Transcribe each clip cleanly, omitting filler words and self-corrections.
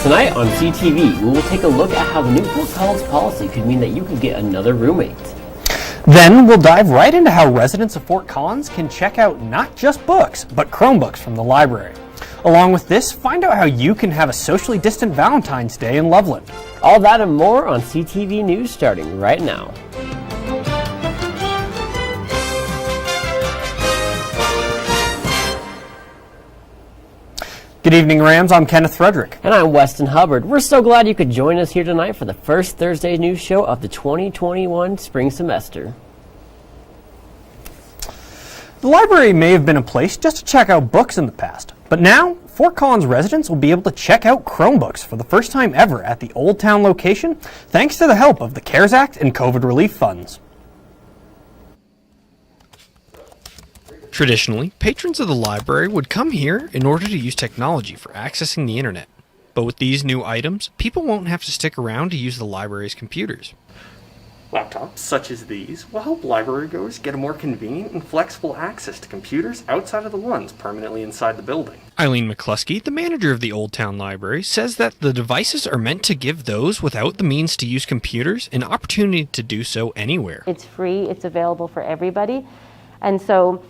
Tonight on CTV, we will take a look at how the new Fort Collins policy could mean that you could get another roommate. Then we'll dive right into how residents of Fort Collins can check out not just books, but Chromebooks from the library. Along with this, find out how you can have a socially distant Valentine's Day in Loveland. All that and more on CTV News starting right now. Good evening, Rams. I'm Kenneth Frederick. And I'm Westyn Hubbard. We're so glad you could join us here tonight for the first Thursday news show of the 2021 spring semester. The library may have been a place just to check out books in the past, but now Fort Collins residents will be able to check out Chromebooks for the first time ever at the Old Town location, thanks to the help of the CARES Act and COVID relief funds. Traditionally, patrons of the library would come here in order to use technology for accessing the internet. But with these new items, people won't have to stick around to use the library's computers. Laptops such as these will help library goers get a more convenient and flexible access to computers outside of the ones permanently inside the building. Eileen McCluskey, the manager of the Old Town Library, says that the devices are meant to give those without the means to use computers an opportunity to do so anywhere. It's free, it's available for everybody, and so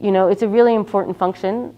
it's a really important function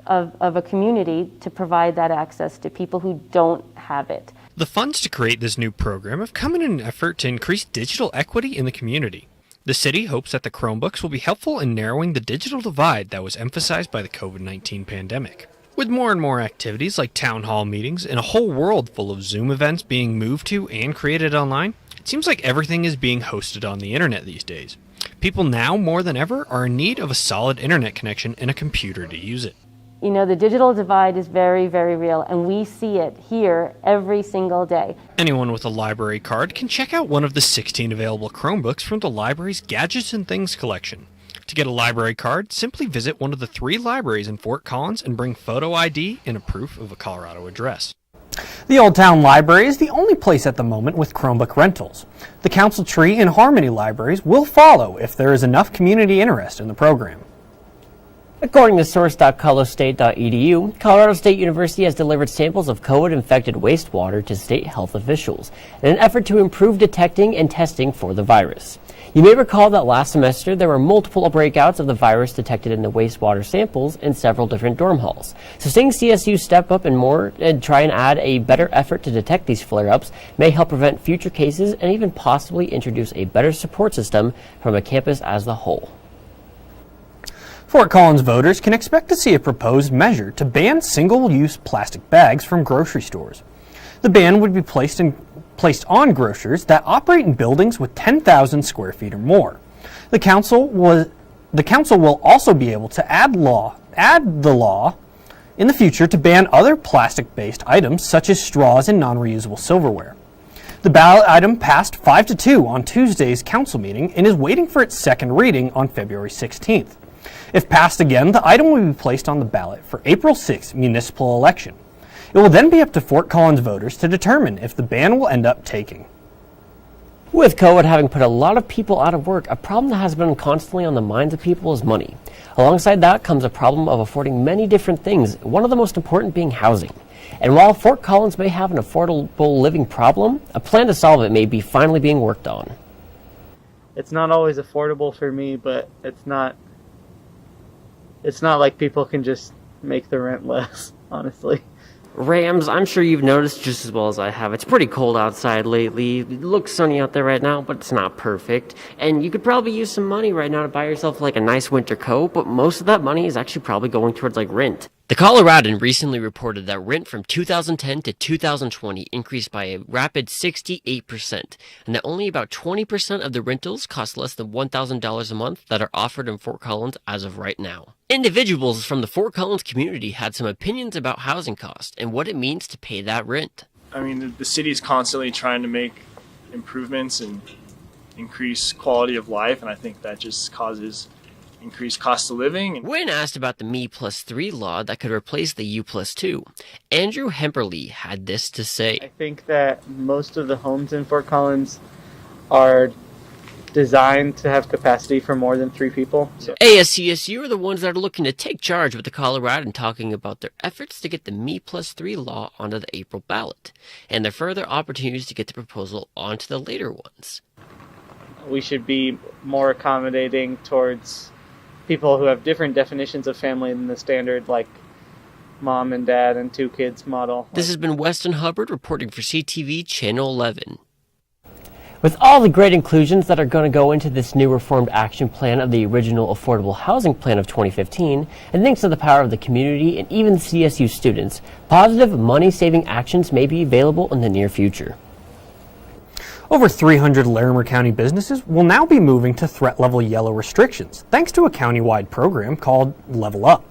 of a community to provide that access to people who don't have it. The funds to create this new program have come in an effort to increase digital equity in the community. The city hopes that the Chromebooks will be helpful in narrowing the digital divide that was emphasized by the COVID-19 pandemic. With more and more activities like town hall meetings and a whole world full of Zoom events being moved to and created online, it seems like everything is being hosted on the internet these days. People now, more than ever, are in need of a solid internet connection and a computer to use it. The digital divide is very, very real, and we see it here every single day. Anyone with a library card can check out one of the 16 available Chromebooks from the library's Gadgets and Things collection. To get a library card, simply visit one of the 3 libraries in Fort Collins and bring photo ID and a proof of a Colorado address. The Old Town Library is the only place at the moment with Chromebook rentals. The Council Tree and Harmony libraries will follow if there is enough community interest in the program. According to source.colostate.edu, Colorado State University has delivered samples of COVID-infected wastewater to state health officials in an effort to improve detecting and testing for the virus. You may recall that last semester there were multiple breakouts of the virus detected in the wastewater samples in several different dorm halls. So seeing CSU step up and try and add a better effort to detect these flare-ups may help prevent future cases and even possibly introduce a better support system from a campus as a whole. Fort Collins voters can expect to see a proposed measure to ban single-use plastic bags from grocery stores. The ban would be placed on grocers that operate in buildings with 10,000 square feet or more. The council will also be able to add the law in the future to ban other plastic-based items such as straws and non-reusable silverware. The ballot item passed 5-2 on Tuesday's council meeting and is waiting for its second reading on February 16th. If passed again, the item will be placed on the ballot for April 6th municipal election. It will then be up to Fort Collins voters to determine if the ban will end up taking. With COVID having put a lot of people out of work, a problem that has been constantly on the minds of people is money. Alongside that comes a problem of affording many different things, one of the most important being housing. And while Fort Collins may have an affordable living problem, a plan to solve it may be finally being worked on. It's not always affordable for me, but it's not like people can just make the rent less, honestly. Rams, I'm sure you've noticed just as well as I have. It's pretty cold outside lately. It looks sunny out there right now, but it's not perfect. And you could probably use some money right now to buy yourself like a nice winter coat, but most of that money is actually probably going towards like rent. The Coloradan recently reported that rent from 2010 to 2020 increased by a rapid 68%, and that only about 20% of the rentals cost less than $1,000 a month that are offered in Fort Collins as of right now. Individuals from the Fort Collins community had some opinions about housing costs and what it means to pay that rent. I mean, the city is constantly trying to make improvements and increase quality of life, and I think that just causes increased cost of living. When asked about the Me+3 law that could replace the U+2, Andrew Hemperly had this to say. I think that most of the homes in Fort Collins are designed to have capacity for more than 3 people. So ASCSU are the ones that are looking to take charge with the Colorado and talking about their efforts to get the Me+3 law onto the April ballot, and their further opportunities to get the proposal onto the later ones. we should be more accommodating towards people who have different definitions of family than the standard, like mom and dad and 2 kids model. This has been Westyn Hubbard reporting for CTV Channel 11. With all the great inclusions that are going to go into this new reformed action plan of the original Affordable Housing Plan of 2015, and thanks to the power of the community and even CSU students, positive money-saving actions may be available in the near future. Over 300 Larimer County businesses will now be moving to threat level yellow restrictions, thanks to a county-wide program called Level Up.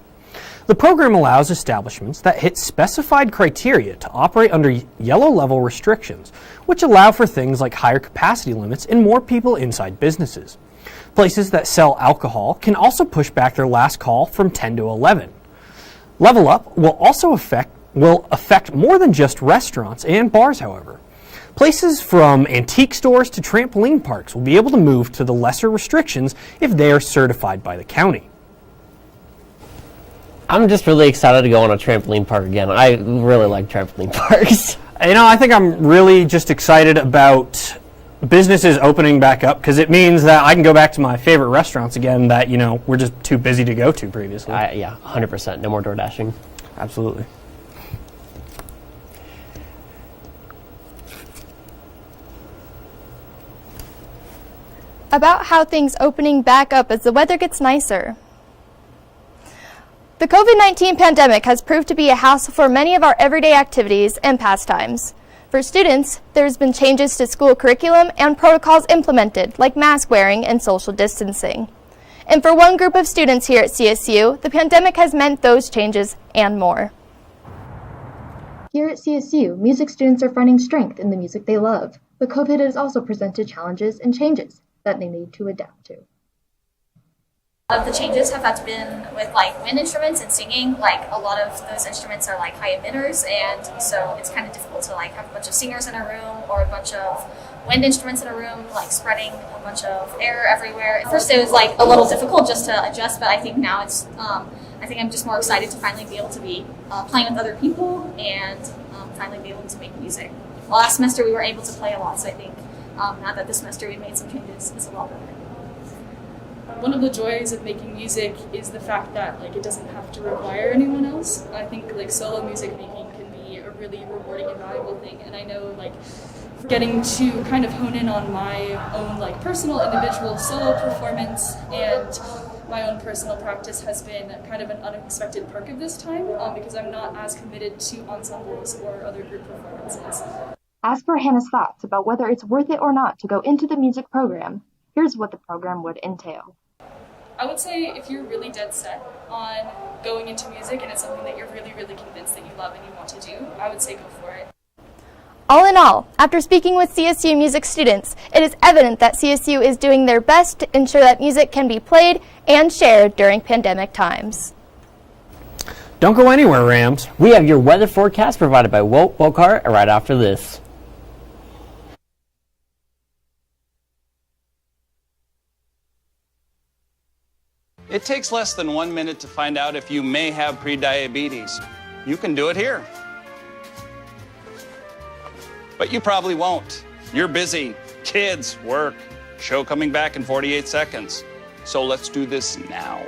The program allows establishments that hit specified criteria to operate under yellow level restrictions, which allow for things like higher capacity limits and more people inside businesses. Places that sell alcohol can also push back their last call from 10 to 11. Level Up will affect more than just restaurants and bars, however. Places from antique stores to trampoline parks will be able to move to the lesser restrictions if they are certified by the county. I'm just really excited to go on a trampoline park again. I really like trampoline parks. You know, I think I'm really just excited about businesses opening back up because it means that I can go back to my favorite restaurants again that, we're just too busy to go to previously. Yeah, 100%. No more door dashing. Absolutely. About how things opening back up as the weather gets nicer. The COVID-19 pandemic has proved to be a hassle for many of our everyday activities and pastimes. For students, there's been changes to school curriculum and protocols implemented, like mask wearing and social distancing. And for one group of students here at CSU, the pandemic has meant those changes and more. Here at CSU, music students are finding strength in the music they love, but COVID has also presented challenges and changes that they need to adapt to. Of the changes have been with wind instruments and singing. A lot of those instruments are high emitters, and so it's kind of difficult to have a bunch of singers in a room or a bunch of wind instruments in a room, spreading a bunch of air everywhere. At first it was a little difficult just to adjust, but I think now it's I think I'm just more excited to finally be able to be playing with other people and finally be able to make music. Last semester we were able to play a lot, so I think now that this semester we made some changes, it's a lot better. One of the joys of making music is the fact that it doesn't have to require anyone else. I think solo music making can be a really rewarding and valuable thing, and I know getting to kind of hone in on my own personal individual solo performance and my own personal practice has been kind of an unexpected perk of this time because I'm not as committed to ensembles or other group performances. As for Hannah's thoughts about whether it's worth it or not to go into the music program, here's what the program would entail. I would say if you're really dead set on going into music and it's something that you're really, really convinced that you love and you want to do, I would say go for it. All in all, after speaking with CSU music students, it is evident that CSU is doing their best to ensure that music can be played and shared during pandemic times. Don't go anywhere, Rams. We have your weather forecast provided by Walt Bokar right after this. It takes less than 1 minute to find out if you may have prediabetes. You can do it here. But you probably won't. You're busy. Kids, work, show coming back in 48 seconds. So let's do this now.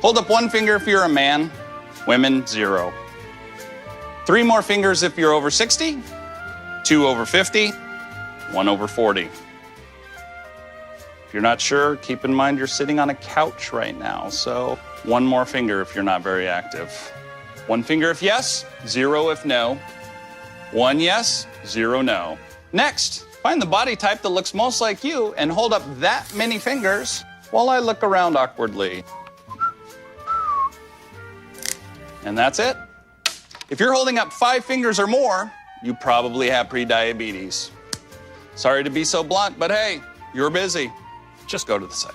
Hold up 1 finger if you're a man. Women, 0. 3 more fingers if you're over 60. 2 over 50. 1 over 40. If you're not sure, keep in mind you're sitting on a couch right now, so 1 more finger if you're not very active. 1 finger if yes, 0 if no. 1 yes, 0 no. Next, find the body type that looks most like you and hold up that many fingers while I look around awkwardly. And that's it. If you're holding up 5 fingers or more, you probably have prediabetes. Sorry to be so blunt, but hey, you're busy. Just go to the site.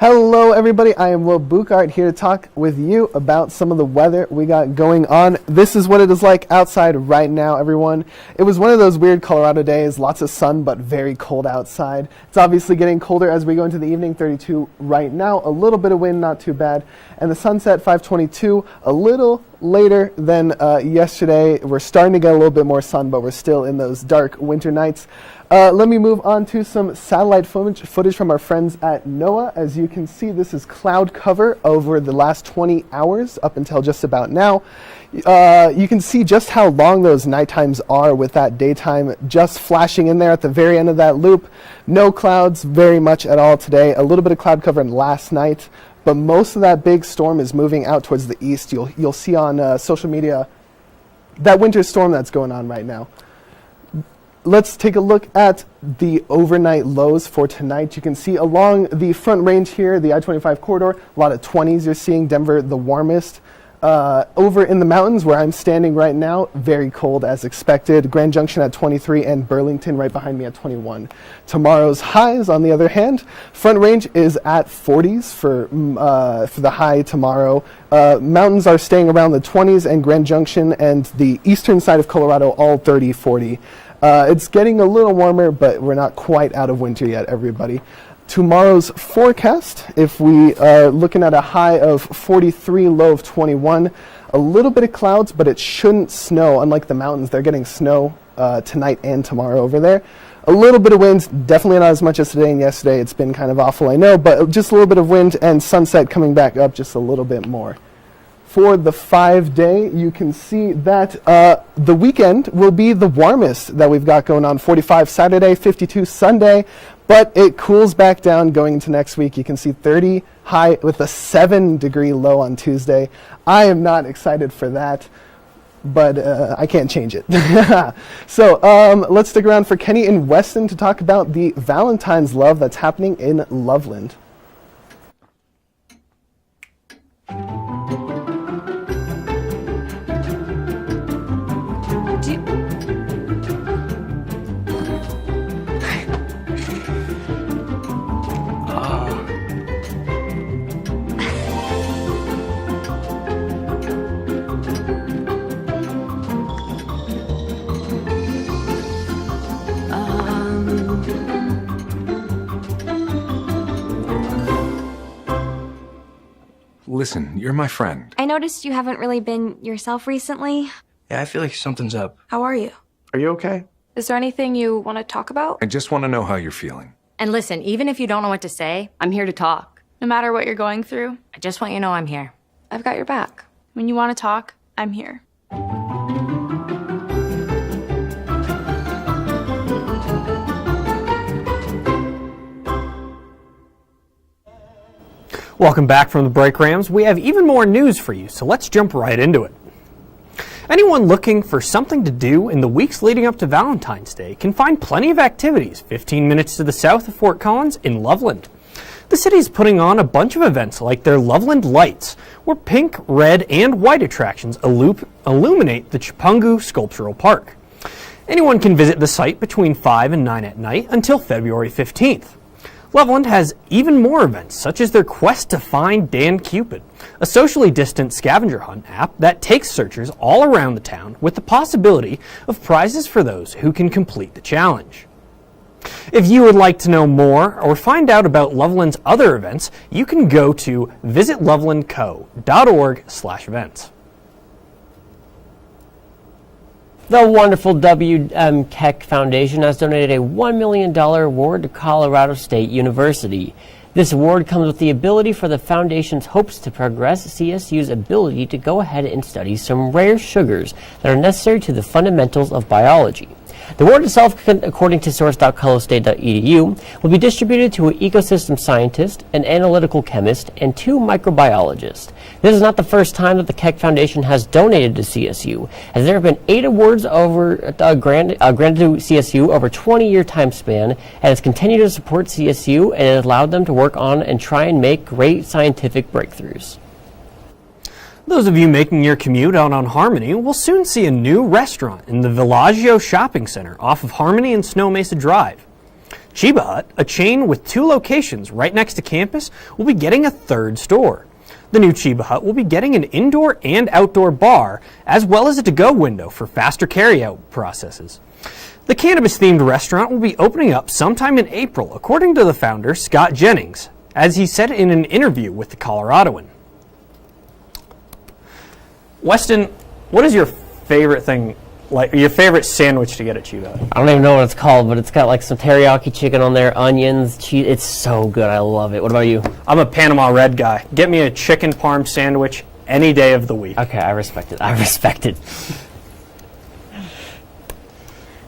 Hello everybody, I am Will Buchart here to talk with you about some of the weather we got going on. This is what it is like outside right now, everyone. It was one of those weird Colorado days, lots of sun but very cold outside. It's obviously getting colder as we go into the evening, 32 right now, a little bit of wind, not too bad. And the sunset, 5:22, a little later than yesterday. We're starting to get a little bit more sun, but we're still in those dark winter nights. Let me move on to some satellite footage from our friends at NOAA. As you can see, this is cloud cover over the last 20 hours up until just about now. You can see just how long those night times are with that daytime just flashing in there at the very end of that loop. No clouds very much at all today. A little bit of cloud cover last night, but most of that big storm is moving out towards the east. You'll see on social media that winter storm that's going on right now. Let's take a look at the overnight lows for tonight. You can see along the front range here, the I-25 corridor, a lot of 20s you're seeing, Denver the warmest. Over in the mountains where I'm standing right now, very cold as expected. Grand Junction at 23 and Burlington right behind me at 21. Tomorrow's highs, on the other hand, front range is at 40s for the high tomorrow. Mountains are staying around the 20s and Grand Junction and the eastern side of Colorado all 30, 40. It's getting a little warmer, but we're not quite out of winter yet, everybody. Tomorrow's forecast, if we are looking at a high of 43, low of 21, a little bit of clouds, but it shouldn't snow. Unlike the mountains, they're getting snow tonight and tomorrow over there. A little bit of wind, definitely not as much as today and yesterday. It's been kind of awful, I know, but just a little bit of wind and sunset coming back up just a little bit more. For the 5-day, you can see that the weekend will be the warmest that we've got going on. 45 Saturday, 52 Sunday, but it cools back down going into next week. You can see 30 high with a 7-degree low on Tuesday. I am not excited for that, but I can't change it. So let's stick around for Kenny in Westyn to talk about the Valentine's love that's happening in Loveland. Listen, you're my friend. I noticed you haven't really been yourself recently. Yeah, I feel like something's up. How are you? Are you okay? Is there anything you want to talk about? I just want to know how you're feeling. And listen, even if you don't know what to say, I'm here to talk. No matter what you're going through, I just want you to know I'm here. I've got your back. when you want to talk, I'm here. Welcome back from the break, Rams. We have even more news for you, so let's jump right into it. Anyone looking for something to do in the weeks leading up to Valentine's Day can find plenty of activities 15 minutes to the south of Fort Collins in Loveland. The city is putting on a bunch of events like their Loveland Lights, where pink, red, and white attractions illuminate the Chipungu Sculptural Park. Anyone can visit the site between 5 and 9 at night until February 15th. Loveland has even more events, such as their Quest to Find Dan Cupid, a socially distant scavenger hunt app that takes searchers all around the town with the possibility of prizes for those who can complete the challenge. If you would like to know more or find out about Loveland's other events, you can go to visitlovelandco.org/events. The wonderful W.M. Keck Foundation has donated a $1 million award to Colorado State University. This award comes with the ability for the foundation's hopes to progress CSU's ability to go ahead and study some rare sugars that are necessary to the fundamentals of biology. The award itself, according to source.colostate.edu, will be distributed to an ecosystem scientist, an analytical chemist, and 2 microbiologists. This is not the first time that the Keck Foundation has donated to CSU, as there have been 8 awards granted to CSU over a 20-year time span, and has continued to support CSU and has allowed them to work on and try and make great scientific breakthroughs. Those of you making your commute out on Harmony will soon see a new restaurant in the Villaggio Shopping Center off of Harmony and Snow Mesa Drive. Chiba Hut, a chain with 2 locations right next to campus, will be getting a 3rd store. The new Chiba Hut will be getting an indoor and outdoor bar, as well as a to-go window for faster carry-out processes. The cannabis-themed restaurant will be opening up sometime in April, according to the founder, Scott Jennings, as he said in an interview with the Coloradoan. Weston, what is your favorite thing, like your favorite sandwich to get at Chiba Hut? I don't even know what it's called, but it's got like some teriyaki chicken on there, onions, cheese. It's so good. I love it. What about you? I'm a Panama Red guy. Get me a chicken parm sandwich any day of the week. Okay, I respect it. I respect it.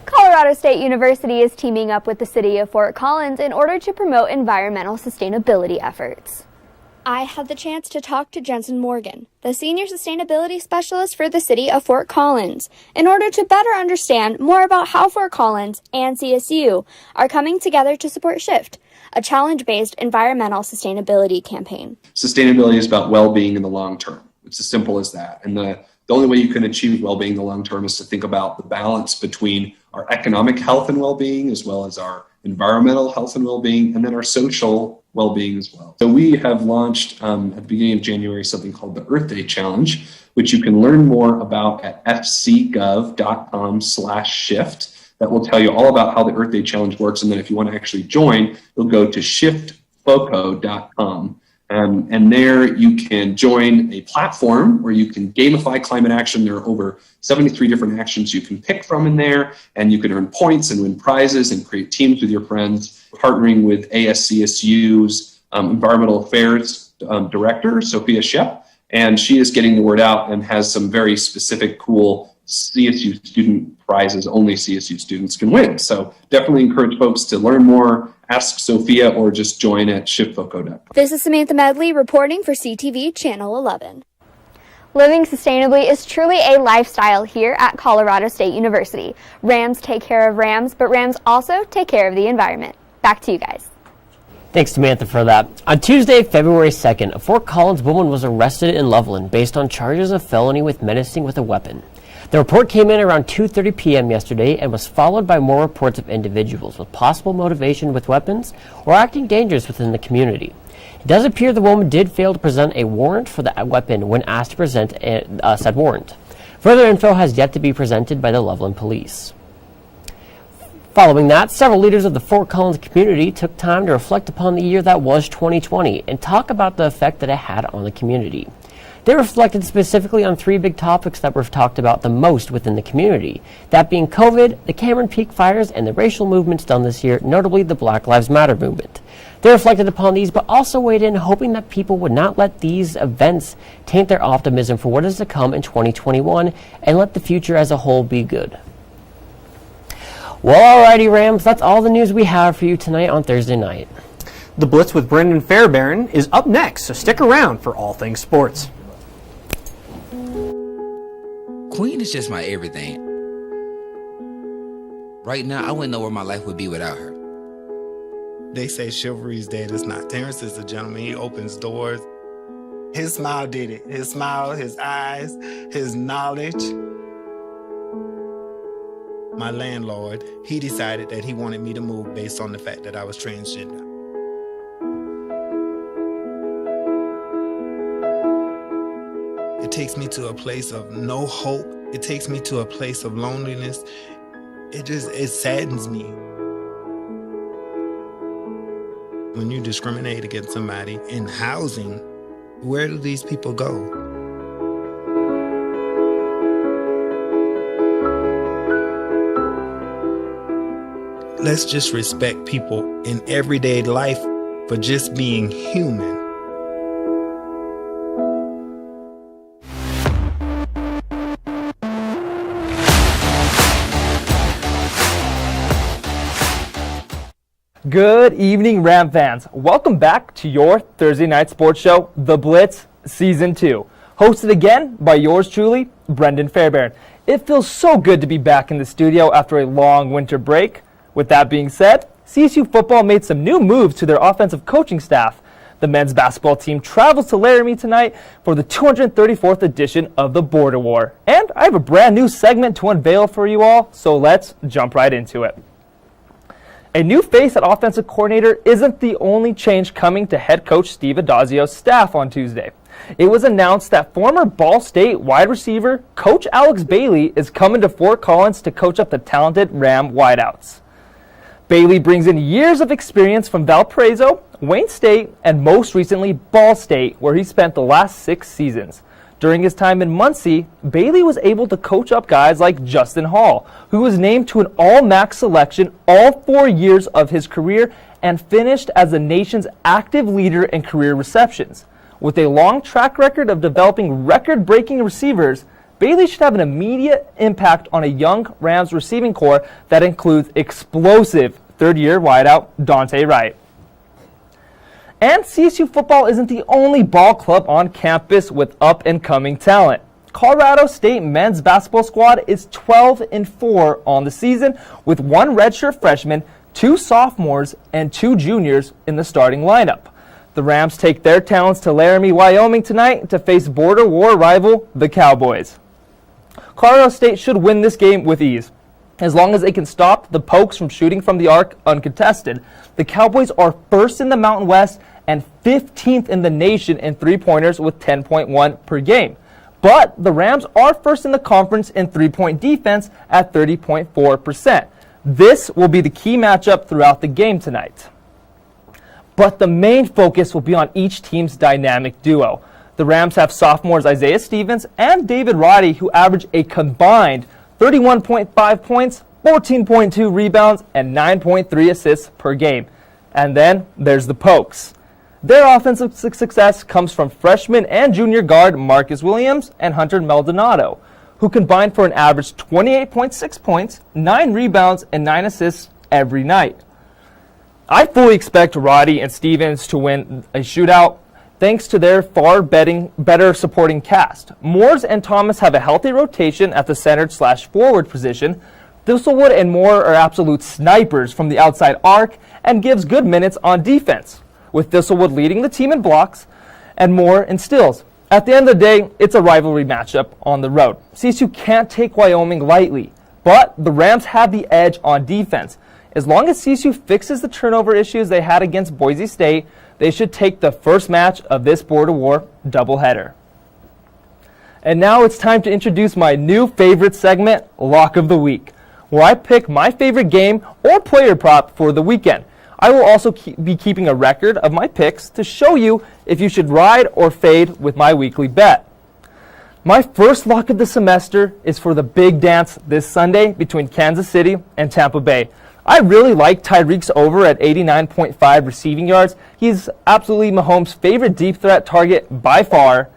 Colorado State University is teaming up with the city of Fort Collins in order to promote environmental sustainability efforts. I had the chance to talk to Jensen Morgan, the Senior Sustainability Specialist for the City of Fort Collins, in order to better understand more about how Fort Collins and CSU are coming together to support SHIFT, a challenge-based environmental sustainability campaign. Sustainability is about well-being in the long term. It's as simple as that. And the only way you can achieve well-being in the long term is to think about the balance between our economic health and well-being, as well as our environmental health and well-being, and then our social well-being as well. So we have launched at the beginning of January something called the Earth Day Challenge, which you can learn more about at fcgov.com/shift. That will tell you all about how the Earth Day Challenge works. And then if you want to actually join, you'll go to shiftfoco.com. And there you can join a platform where you can gamify climate action. There are over 73 different actions you can pick from in there, and you can earn points and win prizes and create teams with your friends. Partnering with ASCSU's Environmental Affairs Director, Sophia Shep, and she is getting the word out and has some very specific, cool CSU student prizes only CSU students can win. So definitely encourage folks to learn more, ask Sophia, or just join at shiftfoco.com. This is Samantha Medley reporting for CTV Channel 11. Living sustainably is truly a lifestyle here at Colorado State University. Rams take care of Rams, but Rams also take care of the environment. Back to you guys. Thanks, Samantha, for that. On Tuesday, February 2nd, a Fort Collins woman was arrested in Loveland based on charges of felony with menacing with a weapon. The report came in around 2:30 p.m. yesterday and was followed by more reports of individuals with possible motivation with weapons or acting dangerous within the community. It does appear the woman did fail to present a warrant for the weapon when asked to present said warrant. Further info has yet to be presented by the Loveland police. Following that, several leaders of the Fort Collins community took time to reflect upon the year that was 2020 and talk about the effect that it had on the community. They reflected specifically on 3 big topics that were talked about the most within the community, that being COVID, the Cameron Peak fires, and the racial movements done this year, notably the Black Lives Matter movement. They reflected upon these, but also weighed in hoping that people would not let these events taint their optimism for what is to come in 2021 and let the future as a whole be good. Well, alrighty, Rams, that's all the news we have for you tonight on Thursday night. The Blitz with Brendon Fairbairn is up next, so stick around for all things sports. Queen is just my everything. Right now, I wouldn't know where my life would be without her. They say chivalry's dead. It's not. Terrence is a gentleman. He opens doors. His smile did it. His smile, his eyes, his knowledge. My landlord, he decided that he wanted me to move based on the fact that I was transgender. It takes me to a place of no hope. It takes me to a place of loneliness. It saddens me. When you discriminate against somebody in housing, where do these people go? Let's just respect people in everyday life for just being human. Good evening, Ram fans. Welcome back to your Thursday night sports show, The Blitz Season 2. Hosted again by yours truly, Brendon Fairbairn. It feels so good to be back in the studio after a long winter break. With that being said, CSU football made some new moves to their offensive coaching staff. The men's basketball team travels to Laramie tonight for the 234th edition of the Border War. And I have a brand new segment to unveil for you all, so let's jump right into it. A new face at offensive coordinator isn't the only change coming to head coach Steve Adazio's staff on Tuesday. It was announced that former Ball State wide receiver Coach Alex Bailey is coming to Fort Collins to coach up the talented Ram wideouts. Bailey brings in years of experience from Valparaiso, Wayne State, and most recently Ball State, where he spent the last 6 seasons. During his time in Muncie, Bailey was able to coach up guys like Justin Hall, who was named to an All-MAC selection all 4 years of his career and finished as the nation's active leader in career receptions. With a long track record of developing record-breaking receivers, Bailey should have an immediate impact on a young Rams receiving corps that includes explosive third-year wideout Dante Wright. And CSU football isn't the only ball club on campus with up-and-coming talent. Colorado State men's basketball squad is 12-4 on the season, with 1 redshirt freshman, 2 sophomores, and 2 juniors in the starting lineup. The Rams take their talents to Laramie, Wyoming tonight to face border war rival, the Cowboys. Colorado State should win this game with ease. As long as they can stop the Pokes from shooting from the arc uncontested. The Cowboys are first in the Mountain West and 15th in the nation in three-pointers with 10.1 per game. But the Rams are first in the conference in three-point defense at 30.4%. This will be the key matchup throughout the game tonight. But the main focus will be on each team's dynamic duo. The Rams have sophomores Isaiah Stevens and David Roddy, who average a combined 31.5 points, 14.2 rebounds, and 9.3 assists per game. And then there's the Pokes. Their offensive success comes from freshman and junior guard Marcus Williams and Hunter Maldonado, who combined for an average 28.6 points, 9 rebounds, and 9 assists every night. I fully expect Roddy and Stevens to win a shootout thanks to their far better supporting cast. Moores and Thomas have a healthy rotation at the center/forward position. Thistlewood and Moore are absolute snipers from the outside arc and gives good minutes on defense, with Thistlewood leading the team in blocks and Moore in steals. At the end of the day, it's a rivalry matchup on the road. CSU can't take Wyoming lightly, but the Rams have the edge on defense. As long as CSU fixes the turnover issues they had against Boise State, they should take the first match of this border war doubleheader. And now it's time to introduce my new favorite segment, Lock of the Week, where I pick my favorite game or player prop for the weekend. I will also be keeping a record of my picks to show you if you should ride or fade with my weekly bet. My first lock of the semester is for the big dance this Sunday between Kansas City and Tampa Bay. I really like Tyreek's over at 89.5 receiving yards. He's absolutely Mahomes' favorite deep threat target by far.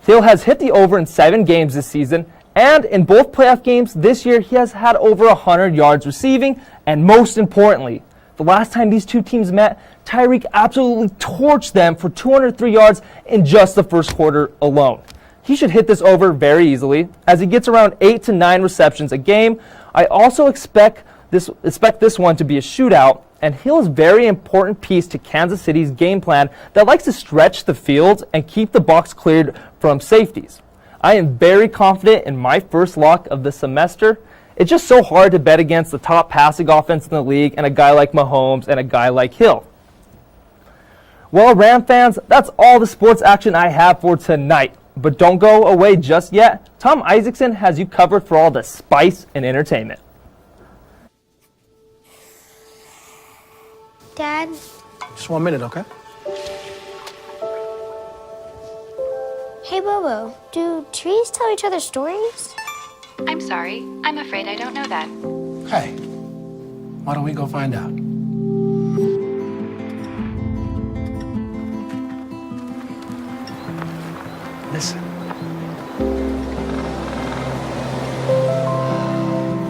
Hill has hit the over in 7 games this season, and in both playoff games this year, he has had over 100 yards receiving, and most importantly, the last time these two teams met, Tyreek absolutely torched them for 203 yards in just the first quarter alone. He should hit this over very easily, as he gets around 8 to 9 receptions a game. I also expect this one to be a shootout, and Hill is a very important piece to Kansas City's game plan that likes to stretch the field and keep the box cleared from safeties. I am very confident in my first lock of the semester. It's just so hard to bet against the top passing offense in the league and a guy like Mahomes and a guy like Hill. Well, Ram fans, that's all the sports action I have for tonight. But don't go away just yet. Tom Isaacson has you covered for all the spice and entertainment. Dad? Just 1 minute, okay? Hey, Bobo, do trees tell each other stories? I'm sorry. I'm afraid I don't know that. Hey, why don't we go find out? Listen.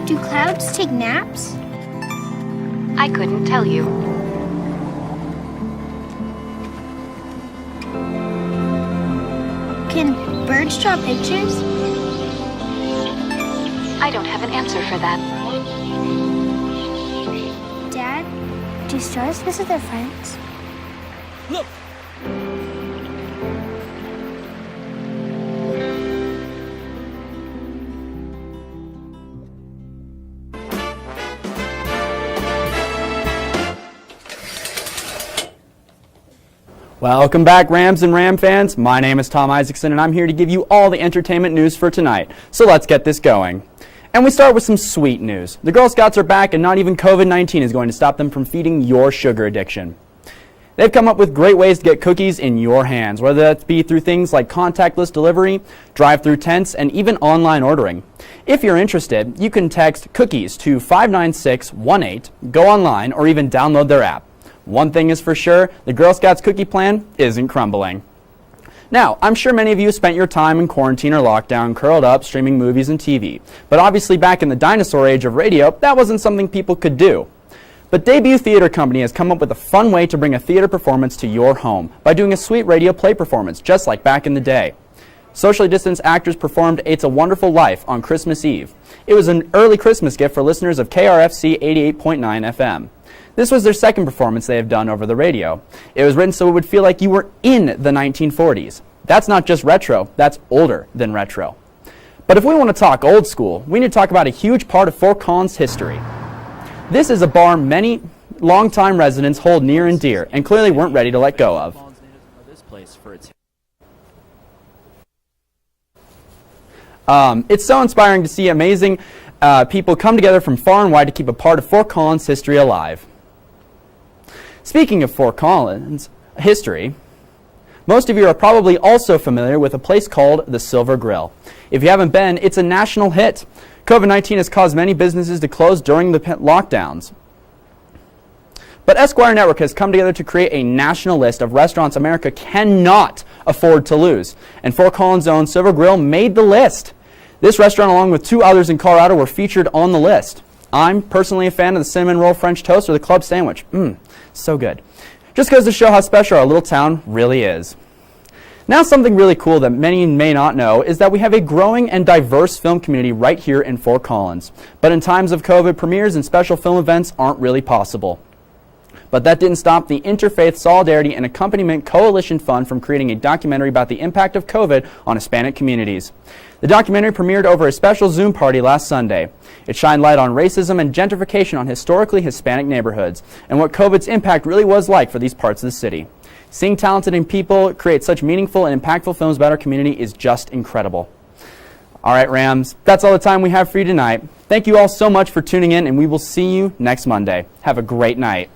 Do clouds take naps? I couldn't tell you. Can birds draw pictures? I don't have an answer for that. Dad, do stars visit their friends? Look! Welcome back, Rams and Ram fans. My name is Tom Isaacson, and I'm here to give you all the entertainment news for tonight. So let's get this going. And we start with some sweet news. The Girl Scouts are back, and not even COVID-19 is going to stop them from feeding your sugar addiction. They've come up with great ways to get cookies in your hands, whether that be through things like contactless delivery, drive-through tents, and even online ordering. If you're interested, you can text cookies to 59618, go online, or even download their app. One thing is for sure, the Girl Scouts cookie plan isn't crumbling. Now, I'm sure many of you spent your time in quarantine or lockdown curled up streaming movies and TV. But obviously back in the dinosaur age of radio, that wasn't something people could do. But Debut Theater Company has come up with a fun way to bring a theater performance to your home by doing a sweet radio play performance, just like back in the day. Socially distanced actors performed It's a Wonderful Life on Christmas Eve. It was an early Christmas gift for listeners of KRFC 88.9 FM. This was their second performance they have done over the radio. It was written so it would feel like you were in the 1940s. That's not just retro, that's older than retro. But if we want to talk old school, we need to talk about a huge part of Fort Collins history. This is a bar many longtime residents hold near and dear and clearly weren't ready to let go of. It's so inspiring to see amazing people come together from far and wide to keep a part of Fort Collins history alive. Speaking of Fort Collins history, most of you are probably also familiar with a place called the Silver Grill. If you haven't been, it's a national hit. COVID-19 has caused many businesses to close during the lockdowns. But Esquire Network has come together to create a national list of restaurants America cannot afford to lose. And Fort Collins' own Silver Grill made the list. This restaurant, along with two others in Colorado, were featured on the list. I'm personally a fan of the cinnamon roll French toast or the club sandwich. So good. Just goes to show how special our little town really is. Now, something really cool that many may not know is that we have a growing and diverse film community right here in Fort Collins. But in times of COVID, premieres and special film events aren't really possible. But that didn't stop the Interfaith Solidarity and Accompaniment Coalition Fund from creating a documentary about the impact of COVID on Hispanic communities. The documentary premiered over a special Zoom party last Sunday. It shined light on racism and gentrification on historically Hispanic neighborhoods and what COVID's impact really was like for these parts of the city. Seeing talented people create such meaningful and impactful films about our community is just incredible. All right, Rams, that's all the time we have for you tonight. Thank you all so much for tuning in, and we will see you next Monday. Have a great night.